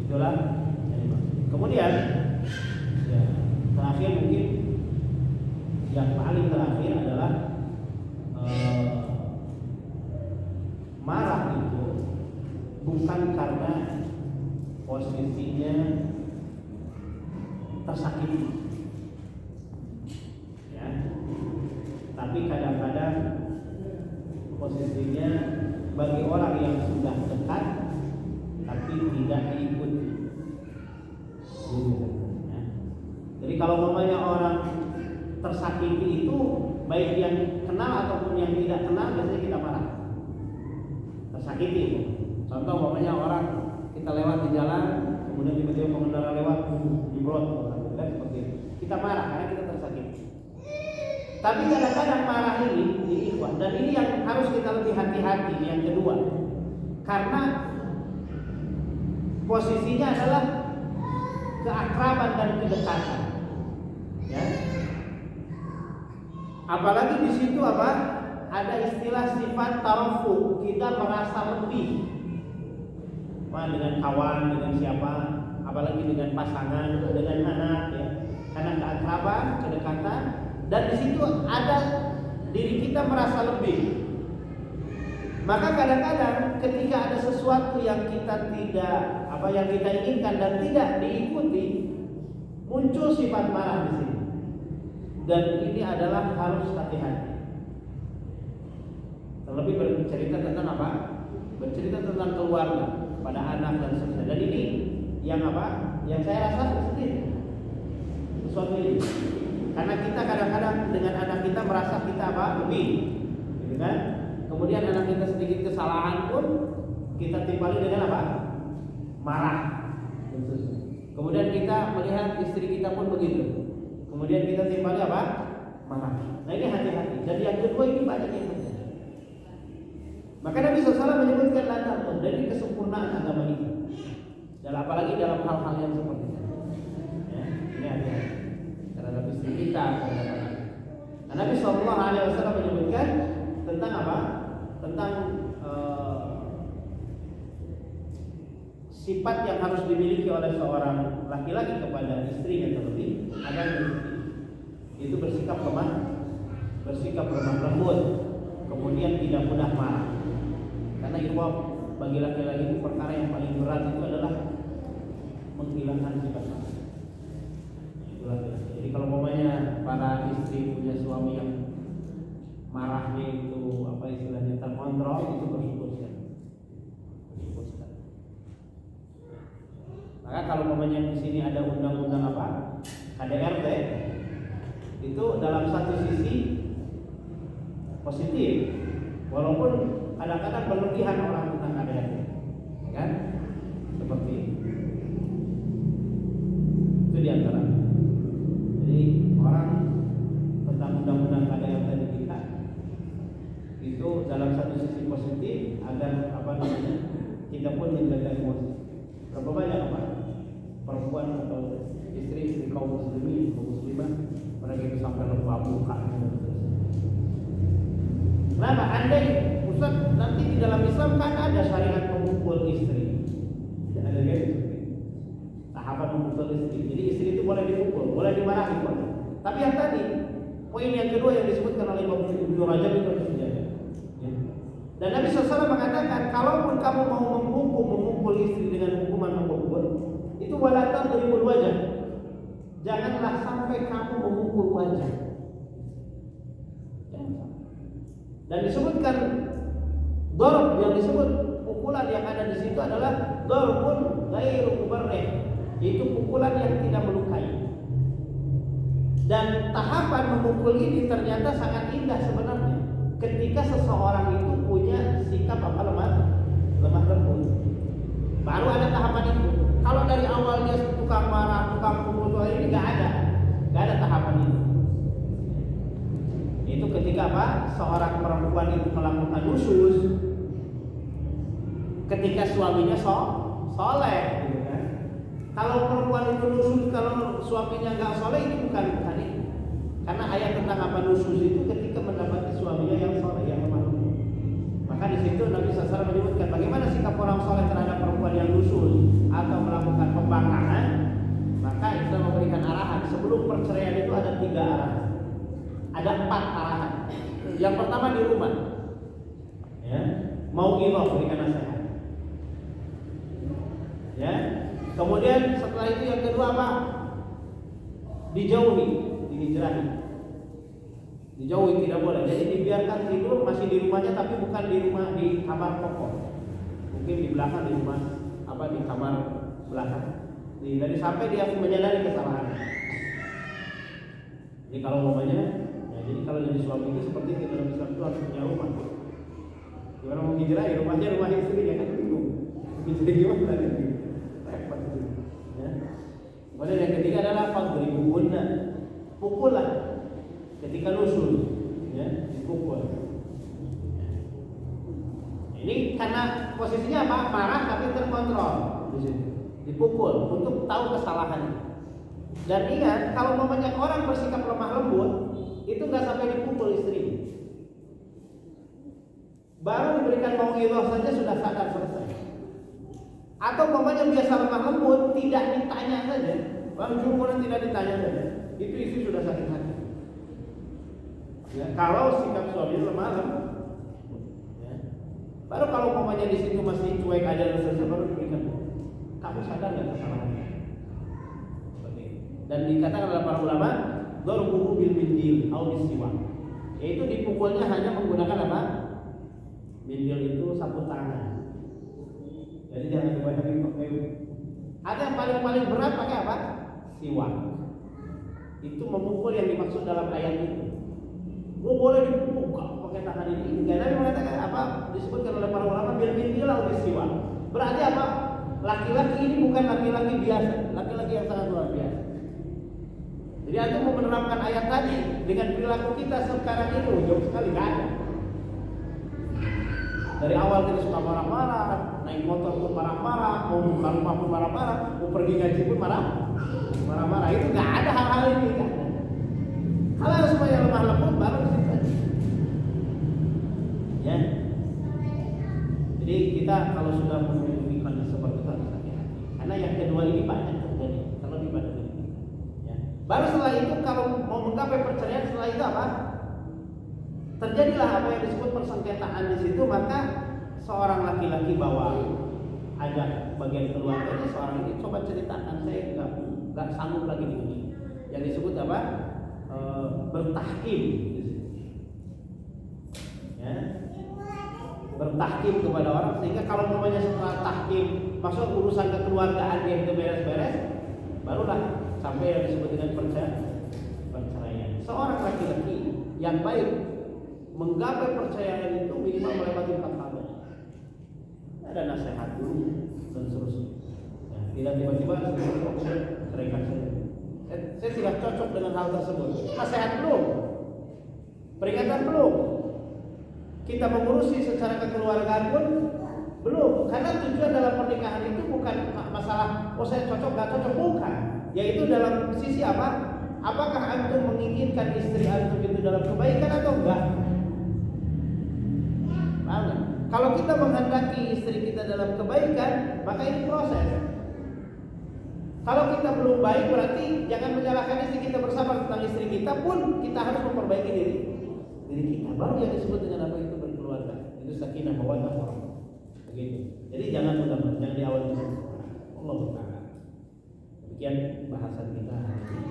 Itulah yang dimaksud. Kemudian ya, terakhir mungkin yang paling terakhir adalah marah itu bukan karena posisinya tersakiti, ya, tapi kadang-kadang posisinya bagi orang yang sudah dekat tapi tidak diikuti. Ya. Jadi kalau namanya orang tersakiti itu baik yang kenal ataupun yang tidak kenal biasanya kita marah. Tersakiti itu. Contoh namanya orang kita lewat di jalan, kemudian tiba-tiba pengendara lewat dibrot, seperti itu. Kita marah karena kita tersakiti. Tapi kadang-kadang marah ini ikhwan, dan ini yang harus kita lebih hati-hati. Yang kedua, karena posisinya adalah keakraban dan kedekatan, ya. Apalagi di situ apa? Ada istilah sifat tarafu, kita merasa lebih. Dengan kawan, dengan siapa, apalagi dengan pasangan, dengan anak, ya. Karena keakraban, kedekatan, dan di situ ada diri kita merasa lebih. Maka kadang-kadang ketika ada sesuatu yang kita tidak yang kita inginkan dan tidak diikuti, muncul sifat marah di sini. Dan ini adalah harus hati-hati. Terlebih bercerita tentang apa? Bercerita tentang keluarga, pada anak dan seterusnya. Dan ini yang yang saya rasa sendiri sesuatu ini. Karena kita kadang-kadang dengan anak kita merasa kita lebih, gitu kan? Kemudian anak kita sedikit kesalahan pun kita timpali dengan marah. Kemudian kita melihat istri kita pun begitu. Kemudian kita timpali marah. Nah ini hati-hati. Dan yang kedua ini banyak yang terjadi. Maka Nabi SAW menyebutkan latar dari kesempurnaan agama ini. Dan apalagi dalam hal-hal yang seperti ini. Ya, ini hati-hati terhadap istri kita, terhadap anak. Nah, Nabi SAW menyebutkan tentang tentang sifat yang harus dimiliki oleh seorang laki-laki kepada istrinya terlebih agar itu bersikap lemah lembut, kemudian tidak mudah marah. Karena ikhwah, bagi laki-laki itu perkara yang paling berat itu adalah menghilangkan sifat marah. Jadi kalau umpamanya para istri punya suami yang marahnya itu istilahnya terkontrol, itu bersyukur sekali. Maka kalau umpamanya di sini ada undang-undang KDRT, itu dalam satu sisi positif, walaupun kadang-kadang berlebihan orang tentang KDRT, ya kan? Seperti itu diantara. Jadi orang tentang undang-undang KDRT di kita itu dalam satu sisi positif agar kita pun menjaga emosi. Berapa banyak perempuan atau istri kaum muslimah mereka itu sampai lupa muka. Kenapa? Andai Ustaz nanti di dalam Islam kan ada syariat memukul istri, ada tahapan memukul istri. Jadi istri itu boleh dipukul, boleh dimarahi, boleh. Tapi yang tadi poin yang kedua yang disebutkan oleh Ibnu Rajab itu harus dijaga. Dan Nabi SAW mengatakan, kalaupun kamu mau memukul istri dengan hukuman memukul, itu walatan dari wajah. Janganlah sampai kamu memukul wajah. Dan disebutkan darab, yang disebut pukulan yang ada di situ adalah darbun ghairu mubarrih, yaitu pukulan yang tidak melukai. Dan tahapan memukul ini ternyata sangat indah sebenarnya. Ketika seseorang itu punya sikap lemah lembut, baru ada tahapan itu. Kalau dari awalnya tukang marah, tukang pukul ini nggak ada tahapan itu. Itu ketika seorang perempuan itu melakukan nusyuz, ketika suaminya soleh, gitu kan. Kalau perempuan itu nusyuz, kalau suaminya nggak soleh, ini bukan itu. Karena ayat tentang nusyuz itu ketika mendapati suaminya yang soleh, yang lemah. Maka di situ Nabi SAW menyebutkan bagaimana sikap orang soleh terhadap perempuan yang nusyuz atau melakukan 3 arahan. Ada 4 arahan. Yang pertama di rumah, ya, mau ghibah, berikan nasihat. Ya. Kemudian setelah itu yang kedua apa? Dijauhi, dihijrahi. Dijauhi, tidak boleh. Jadi dibiarkan tidur masih di rumahnya, tapi bukan di rumah, di kamar pokok. Mungkin di belakang, di rumah apa, di kamar belakang. Dari sampai dia menyadari kesalahan. Jadi kalau umpamanya, ya, jadi kalau jadi suami itu seperti itu, dalam Islam itu harus punya rumah. Gimana mau hijrah, ya rumahnya rumah istri, ya kan bingung. Jadi gimana gitu? Repot itu. Ya. Kemudian yang ketiga adalah fadribuhunna, pukullah ketika nusul, ya, dipukul. Ini karena posisinya apa? Marah tapi terkontrol di situ. Dipukul untuk tahu kesalahannya. Dan ingat, kalau banyak orang bersikap lemah lembut, itu nggak sampai dipukul istrinya. Baru diberikan mau'izah saja sudah sadar, selesai. Atau umpamanya biasa lemah lembut, tidak ditanya saja, baru kemudian tidak ditanya saja, itu istri sudah sakit hati. Ya, kalau sikap suami lemah lembut, ya. Baru kalau umpamanya di situ masih cuek aja dan selesai, baru diberikan, kamu sadar nggak kesalahannya? Dan dikatakan oleh para ulama, darbuhu bil mindil atau bisiwak, yaitu dipukulnya hanya menggunakan apa? Mindil itu sapu tangan. Jadi jangan dibanyakin pakai. Ada yang paling berat pakai apa? Siwak. Itu memukul yang dimaksud dalam ayat itu. Boleh dipukul pakai tangan ini. Nabi mengatakan apa? Disebutkan oleh para ulama bil mindil atau bisiwak. Berarti apa? Laki-laki ini bukan laki-laki biasa, laki-laki yang sangat luar biasa. Jadi antum mau menerapkan ayat tadi dengan perilaku kita sekarang ini jauh sekali nggak ada. Dari awal kita suka marah-marah, naik motor pun marah-marah, mau buka rumah pun marah-marah, mau pergi ngaji pun marah-marah. Itu nggak ada hal-hal ini kan. Hal-hal semuanya lemah lembut baru di situ. Ya. Jadi kita kalau sudah memiliki kondisi seperti itu harus hati-hati. Karena yang kedua ini banyak terjadi, terlebih pada diri kita. Ya. Baru setelah itu kalau mau menggapai perceraian, setelah itu apa? Terjadilah apa yang disebut persengketaan di situ, maka seorang laki-laki bawa ajak bagian keluarganya, seorang ini coba ceritakan, saya nggak sanggup lagi di sini. Yang disebut apa? Bertahkim di situ. Ya. Bertahkim kepada orang, sehingga kalau namanya setelah tahkim maksud urusan kekeluargaan dia itu beres-beres, barulah sampai yang disebut dengan perceraian. Seorang laki-laki yang baik menggapai perceraian itu minimal melewati 4 hal. Ada nasihat dulu dan seterusnya. Ya, tidak tiba-tiba terikat saya tidak cocok dengan hal tersebut. Nasihat belum, peringatan belum. Kita mengurusi secara kekeluargaan pun belum. Karena tujuan dalam pernikahan itu bukan masalah oh saya cocok nggak cocok, bukan. Yaitu dalam sisi apa? Apakah antum menginginkan istri antum itu dalam kebaikan atau enggak? Kalau kita menghendaki istri kita dalam kebaikan, maka ini proses. Kalau kita belum baik, berarti jangan menyalahkan istri kita, bersabar tentang istri kita pun kita harus memperbaiki diri kita. Baru yang disebut dengan apa itu berkeluarga. Itu sakinah mawaddah warahmah. Begitu. Jadi jangan mudah-mudahan, jangan di awal itu. Allah Ta'ala. Demikian bahasan kita hari ini.